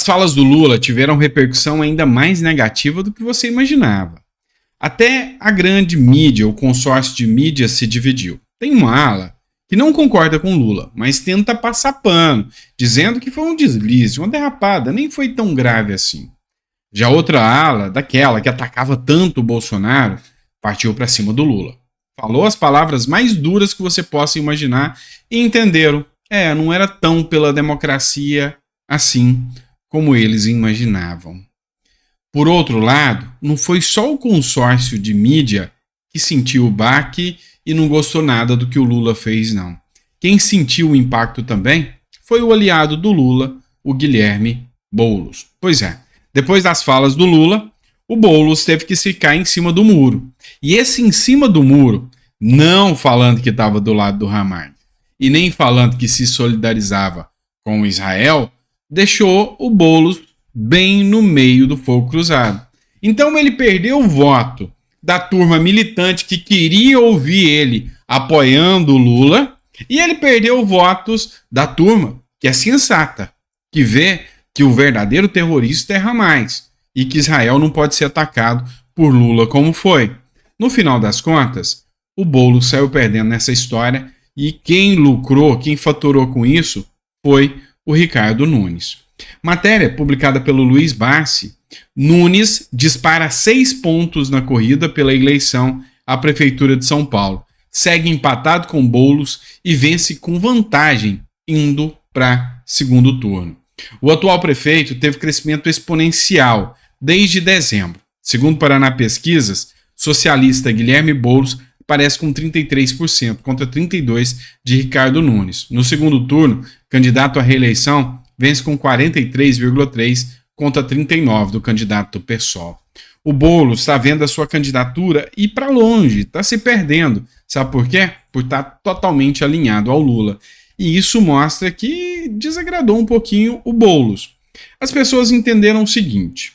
falas do Lula tiveram repercussão ainda mais negativa do que você imaginava. Até a grande mídia, o consórcio de mídias, se dividiu. Tem uma ala que não concorda com Lula, mas tenta passar pano, dizendo que foi um deslize, uma derrapada, nem foi tão grave assim. Já outra ala, daquela que atacava tanto o Bolsonaro, partiu para cima do Lula. Falou as palavras mais duras que você possa imaginar e entenderam. Não era tão pela democracia assim como eles imaginavam. Por outro lado, não foi só o consórcio de mídia que sentiu o baque e não gostou nada do que o Lula fez, não. Quem sentiu o impacto também foi o aliado do Lula, o Guilherme Boulos. Pois é, depois das falas do Lula, o Boulos teve que ficar em cima do muro. E esse em cima do muro, não falando que estava do lado do Hamas, e nem falando que se solidarizava com Israel, deixou o Boulos bem no meio do fogo cruzado. Então ele perdeu o voto da turma militante que queria ouvir ele apoiando o Lula, e ele perdeu votos da turma que é sensata, que vê que o verdadeiro terrorista é Hamas e que Israel não pode ser atacado por Lula como foi. No final das contas, o Boulos saiu perdendo nessa história e quem lucrou, quem faturou com isso foi o Ricardo Nunes. Matéria publicada pelo Luiz Bassi, Nunes dispara 6 pontos na corrida pela eleição à Prefeitura de São Paulo. Segue empatado com Boulos e vence com vantagem, indo para segundo turno. O atual prefeito teve crescimento exponencial desde dezembro. Segundo Paraná Pesquisas, socialista Guilherme Boulos aparece com 33% contra 32% de Ricardo Nunes. No segundo turno, candidato à reeleição vence com 43,3% contra 39% do candidato do PSOL. O Boulos está vendo a sua candidatura ir para longe, está se perdendo. Sabe por quê? Por estar totalmente alinhado ao Lula. E isso mostra que desagradou um pouquinho o Boulos. As pessoas entenderam o seguinte: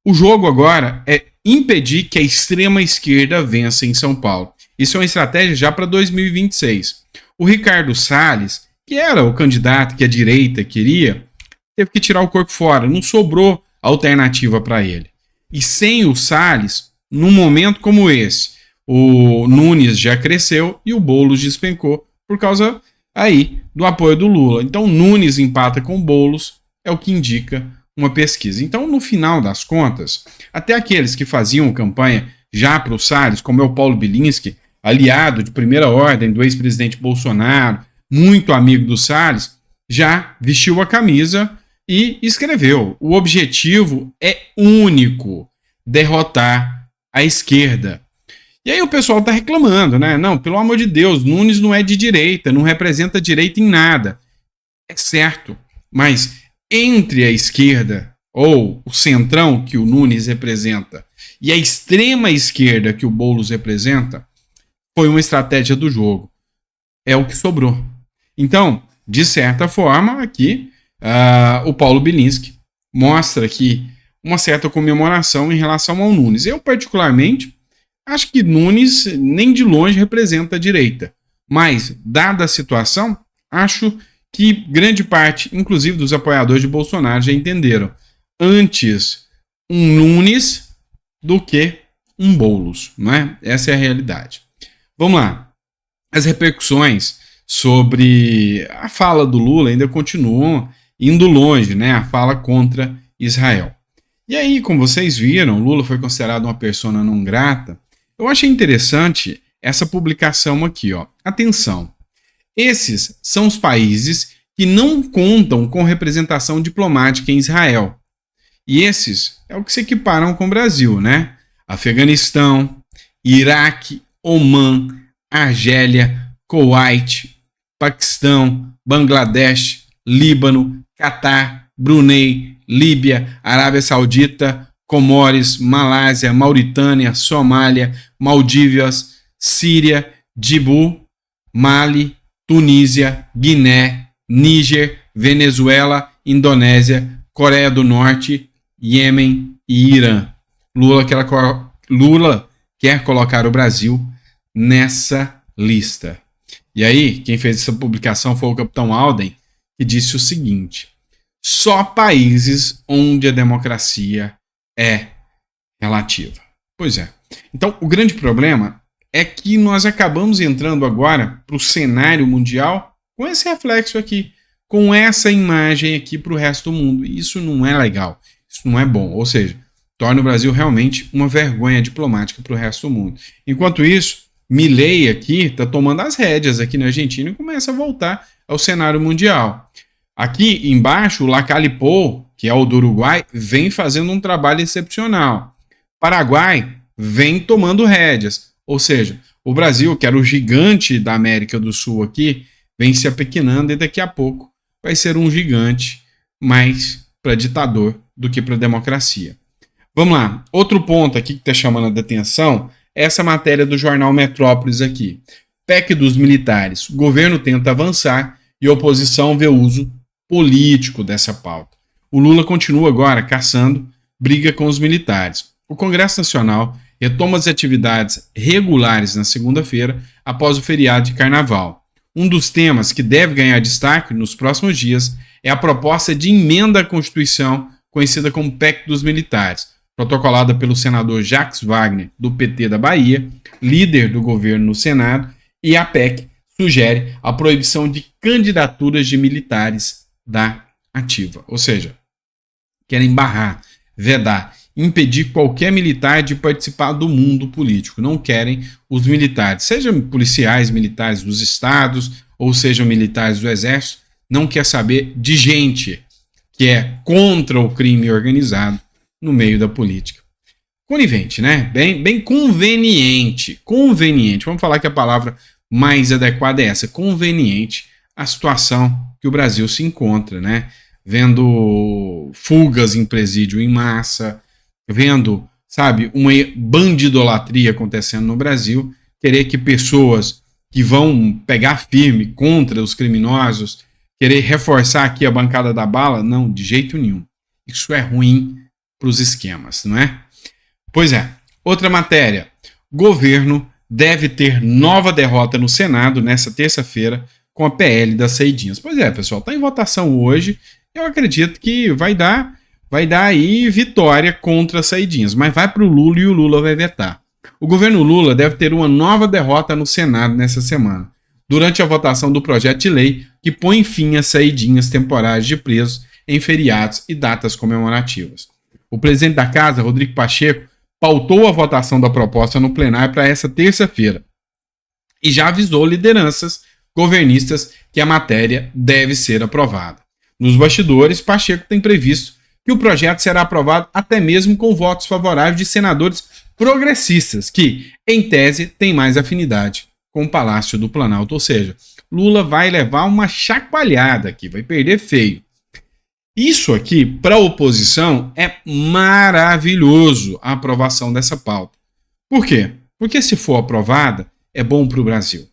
o jogo agora é impedir que a extrema esquerda vença em São Paulo. Isso é uma estratégia já para 2026. O Ricardo Salles, que era o candidato que a direita queria, teve que tirar o corpo fora, não sobrou alternativa para ele. E sem o Salles, num momento como esse, o Nunes já cresceu e o Boulos despencou por causa aí do apoio do Lula. Então Nunes empata com o Boulos, é o que indica uma pesquisa. Então, no final das contas, até aqueles que faziam campanha já para o Salles, como é o Paulo Bilinski, aliado de primeira ordem do ex-presidente Bolsonaro, muito amigo do Salles, já vestiu a camisa e escreveu: o objetivo é único, derrotar a esquerda. E aí o pessoal está reclamando, né? Não, pelo amor de Deus, Nunes não é de direita, não representa direita em nada. É certo, mas entre a esquerda, ou o centrão que o Nunes representa, e a extrema esquerda que o Boulos representa, foi uma estratégia do jogo. É o que sobrou. Então, de certa forma, aqui, o Paulo Bilinski mostra aqui uma certa comemoração em relação ao Nunes. Eu, particularmente, acho que Nunes nem de longe representa a direita. Mas, dada a situação, acho que grande parte, inclusive dos apoiadores de Bolsonaro, já entenderam. Antes um Nunes do que um Boulos, não é? Essa é a realidade. Vamos lá. As repercussões sobre a fala do Lula ainda continuam indo longe, né? A fala contra Israel. E aí, como vocês viram, Lula foi considerado uma persona não grata. Eu achei interessante essa publicação aqui, ó. Atenção. Esses são os países que não contam com representação diplomática em Israel. E esses é o que se equiparam com o Brasil, né? Afeganistão, Iraque, Omã, Argélia, Kuwait, Paquistão, Bangladesh, Líbano, Catar, Brunei, Líbia, Arábia Saudita, Comores, Malásia, Mauritânia, Somália, Maldivas, Síria, Djibouti, Mali, Tunísia, Guiné, Níger, Venezuela, Indonésia, Coreia do Norte, Iêmen e Irã. Lula quer colocar o Brasil nessa lista. E aí, quem fez essa publicação foi o Capitão Alden, que disse o seguinte: só países onde a democracia é relativa. Pois é. Então, o grande problema é que nós acabamos entrando agora para o cenário mundial com esse reflexo aqui, com essa imagem aqui para o resto do mundo. E isso não é legal, isso não é bom. Ou seja, torna o Brasil realmente uma vergonha diplomática para o resto do mundo. Enquanto isso, Milei aqui está tomando as rédeas aqui na Argentina e começa a voltar ao cenário mundial. Aqui embaixo, o Lacalle Pou, que é o do Uruguai, vem fazendo um trabalho excepcional. Paraguai vem tomando rédeas. Ou seja, o Brasil, que era o gigante da América do Sul aqui, vem se apequenando e daqui a pouco vai ser um gigante mais para ditador do que para democracia. Vamos lá. Outro ponto aqui que está chamando a atenção é essa matéria do jornal Metrópolis aqui. PEC dos militares. O governo tenta avançar e a oposição vê uso político dessa pauta. O Lula continua agora caçando briga com os militares. O Congresso Nacional retoma as atividades regulares na segunda-feira após o feriado de Carnaval. Um dos temas que deve ganhar destaque nos próximos dias é a proposta de emenda à Constituição, conhecida como PEC dos militares, protocolada pelo senador Jacques Wagner, do PT da Bahia, líder do governo no Senado, e a PEC sugere a proibição de candidaturas de militares da ativa. Ou seja, querem barrar, vedar, impedir qualquer militar de participar do mundo político. Não querem os militares, sejam policiais militares dos estados ou sejam militares do exército, não quer saber de gente que é contra o crime organizado no meio da política. Conivente, né? Bem conveniente. Conveniente. Vamos falar que a palavra mais adequada é essa. Conveniente a situação que o Brasil se encontra, né? Vendo fugas em presídio em massa, vendo, sabe, uma bandidolatria acontecendo no Brasil, querer que pessoas que vão pegar firme contra os criminosos, querer reforçar aqui a bancada da bala, não, de jeito nenhum. Isso é ruim para os esquemas, não é? Pois é. Outra matéria. Governo deve ter nova derrota no Senado nessa terça-feira com a PL das saidinhas. Pois é, pessoal, está em votação hoje. Eu acredito que vai dar aí vitória contra as saidinhas, mas vai para o Lula e o Lula vai vetar. O governo Lula deve ter uma nova derrota no Senado nessa semana, durante a votação do projeto de lei que põe fim às saidinhas temporárias de presos em feriados e datas comemorativas. O presidente da Casa, Rodrigo Pacheco, pautou a votação da proposta no plenário para essa terça-feira e já avisou lideranças governistas que a matéria deve ser aprovada. Nos bastidores, Pacheco tem previsto que o projeto será aprovado até mesmo com votos favoráveis de senadores progressistas, que, em tese, têm mais afinidade com o Palácio do Planalto. Ou seja, Lula vai levar uma chacoalhada aqui, vai perder feio. Isso aqui, para a oposição, é maravilhoso a aprovação dessa pauta. Por quê? Porque se for aprovada, é bom para o Brasil.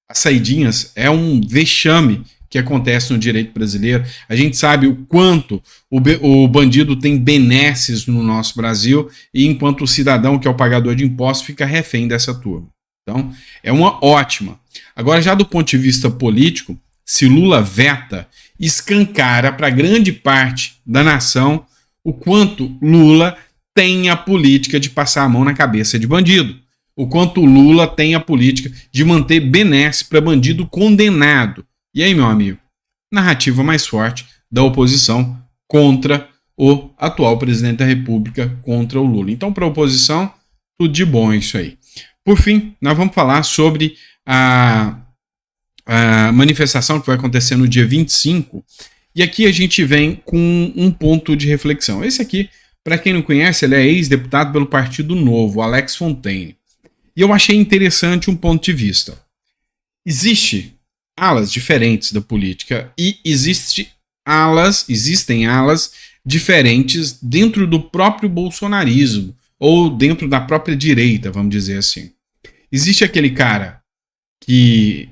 As saidinhas é um vexame que acontece no direito brasileiro. A gente sabe o quanto o bandido tem benesses no nosso Brasil e enquanto o cidadão, que é o pagador de impostos, fica refém dessa turma. Então, é uma ótima. Agora, já do ponto de vista político, se Lula veta, escancara para grande parte da nação o quanto Lula tem a política de passar a mão na cabeça de bandido. O quanto Lula tem a política de manter benesse para bandido condenado. E aí, meu amigo, narrativa mais forte da oposição contra o atual presidente da República, contra o Lula. Então, para a oposição, tudo de bom isso aí. Por fim, nós vamos falar sobre a manifestação que vai acontecer no dia 25. E aqui a gente vem com um ponto de reflexão. Esse aqui, para quem não conhece, ele é ex-deputado pelo Partido Novo, Alex Fontaine. E eu achei interessante um ponto de vista. Existem alas diferentes da política e existem alas diferentes dentro do próprio bolsonarismo ou dentro da própria direita, vamos dizer assim. Existe aquele cara que,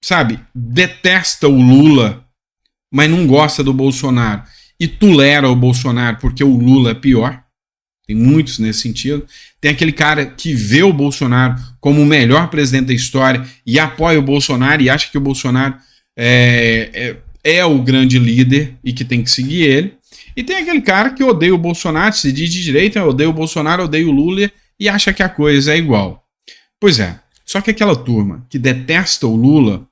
sabe, detesta o Lula, mas não gosta do Bolsonaro e tolera o Bolsonaro porque o Lula é pior. Tem muitos nesse sentido. Tem aquele cara que vê o Bolsonaro como o melhor presidente da história e apoia o Bolsonaro e acha que o Bolsonaro é é o grande líder e que tem que seguir ele. E tem aquele cara que odeia o Bolsonaro, se diz de direita, odeia o Bolsonaro, odeia o Lula e acha que a coisa é igual. Pois é, só que aquela turma que detesta o Lula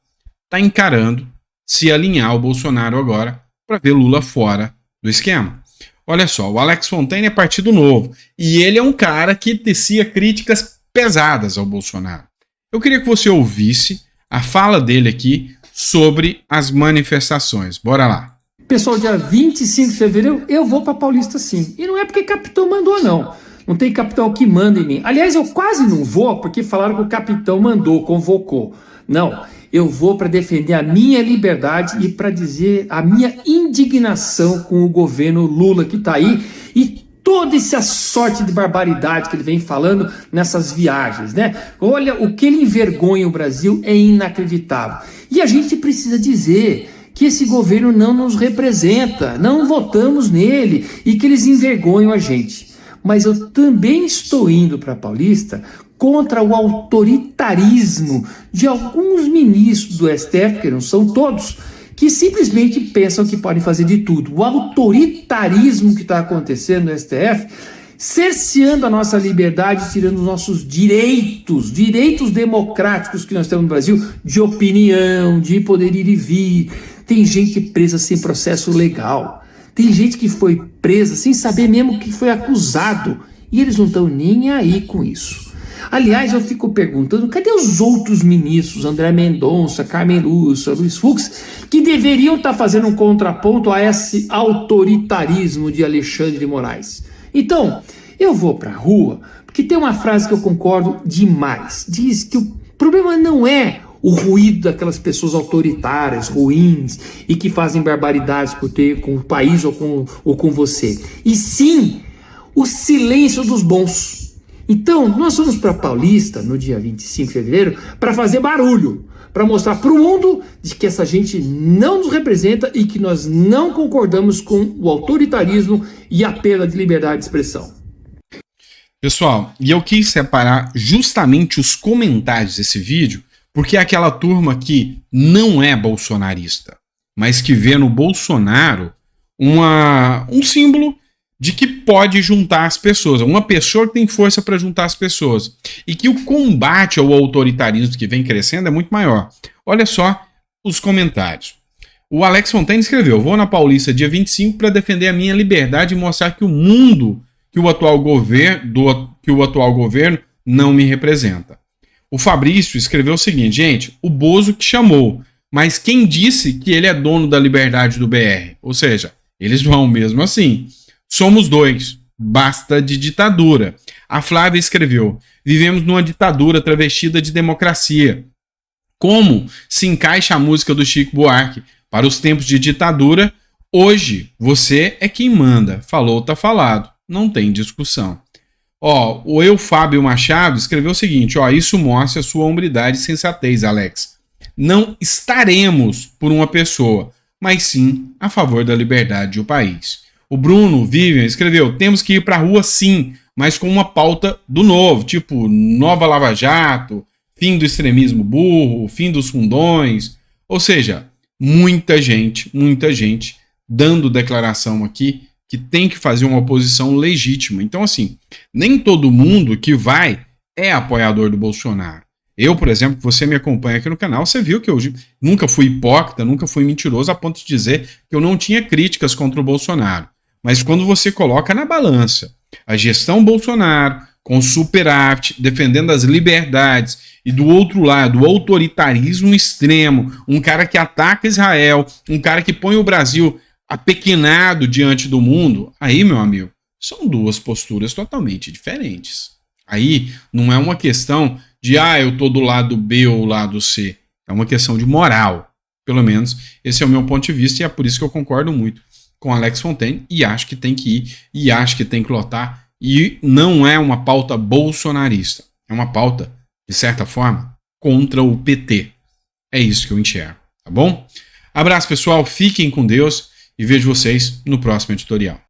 está encarando se alinhar ao Bolsonaro agora para ver Lula fora do esquema. Olha só, o Alex Fontaine é Partido Novo e ele é um cara que tecia críticas pesadas ao Bolsonaro. Eu queria que você ouvisse a fala dele aqui sobre as manifestações. Bora lá. Pessoal, dia 25 de fevereiro eu vou para Paulista sim. E não é porque capitão mandou, não. Não tem capitão que manda em mim. Aliás, eu quase não vou porque falaram que o capitão mandou, convocou. Não, eu vou para defender a minha liberdade e para dizer a minha indignação com o governo Lula que está aí e toda essa sorte de barbaridade que ele vem falando nessas viagens, né? Olha, o que ele envergonha o Brasil é inacreditável. E a gente precisa dizer que esse governo não nos representa, não votamos nele e que eles envergonham a gente. Mas eu também estou indo para Paulista contra o autoritarismo de alguns ministros do STF, que não são todos, que simplesmente pensam que podem fazer de tudo. O autoritarismo que está acontecendo no STF, cerceando a nossa liberdade, tirando os nossos direitos democráticos que nós temos no Brasil, de opinião, de poder ir e vir. Tem gente presa sem processo legal. Tem gente que foi presa sem saber mesmo que foi acusado. E eles não estão nem aí com isso. Aliás, eu fico perguntando, cadê os outros ministros, André Mendonça, Carmen Lúcia, Luiz Fux, que deveriam estar fazendo um contraponto a esse autoritarismo de Alexandre de Moraes? Então, eu vou para a rua, porque tem uma frase que eu concordo demais. Diz que o problema não é o ruído daquelas pessoas autoritárias, ruins, e que fazem barbaridades com o país ou com você. E sim, o silêncio dos bons. Então, nós vamos para Paulista, no dia 25 de fevereiro, para fazer barulho, para mostrar para o mundo de que essa gente não nos representa e que nós não concordamos com o autoritarismo e a perda de liberdade de expressão. Pessoal, e eu quis separar justamente os comentários desse vídeo, porque é aquela turma que não é bolsonarista, mas que vê no Bolsonaro um símbolo de que pode juntar as pessoas, uma pessoa que tem força para juntar as pessoas, e que o combate ao autoritarismo que vem crescendo é muito maior. Olha só os comentários. O Alex Fontaine escreveu: vou na Paulista dia 25 para defender a minha liberdade e mostrar que o mundo que o atual governo não me representa. O Fabrício escreveu o seguinte: gente, o Bozo que chamou, mas quem disse que ele é dono da liberdade do BR? Ou seja, eles vão mesmo assim. Somos dois, basta de ditadura. A Flávia escreveu: vivemos numa ditadura travestida de democracia. Como se encaixa a música do Chico Buarque? Para os tempos de ditadura, hoje você é quem manda. Falou, tá falado. Não tem discussão. Ó, o Fábio Machado escreveu o seguinte: ó, isso mostra a sua hombridade e sensatez, Alex. Não estaremos por uma pessoa, mas sim a favor da liberdade do país. O Bruno Vivian escreveu: temos que ir para a rua sim, mas com uma pauta do novo, tipo nova Lava Jato, fim do extremismo burro, fim dos fundões. Ou seja, muita gente dando declaração aqui que tem que fazer uma oposição legítima. Então, assim, nem todo mundo que vai é apoiador do Bolsonaro. Eu, por exemplo, você me acompanha aqui no canal, você viu que eu nunca fui hipócrita, nunca fui mentiroso a ponto de dizer que eu não tinha críticas contra o Bolsonaro. Mas quando você coloca na balança a gestão Bolsonaro com superávit, defendendo as liberdades, e do outro lado o autoritarismo extremo, um cara que ataca Israel, um cara que põe o Brasil apequenado diante do mundo, aí, meu amigo, são duas posturas totalmente diferentes. Aí não é uma questão de, eu tô do lado B ou lado C. É uma questão de moral. Pelo menos esse é o meu ponto de vista e é por isso que eu concordo muito com Alex Fontaine e acho que tem que ir e acho que tem que lotar. E não é uma pauta bolsonarista. É uma pauta, de certa forma, contra o PT. É isso que eu enxergo, tá bom? Abraço, pessoal. Fiquem com Deus e vejo vocês no próximo editorial.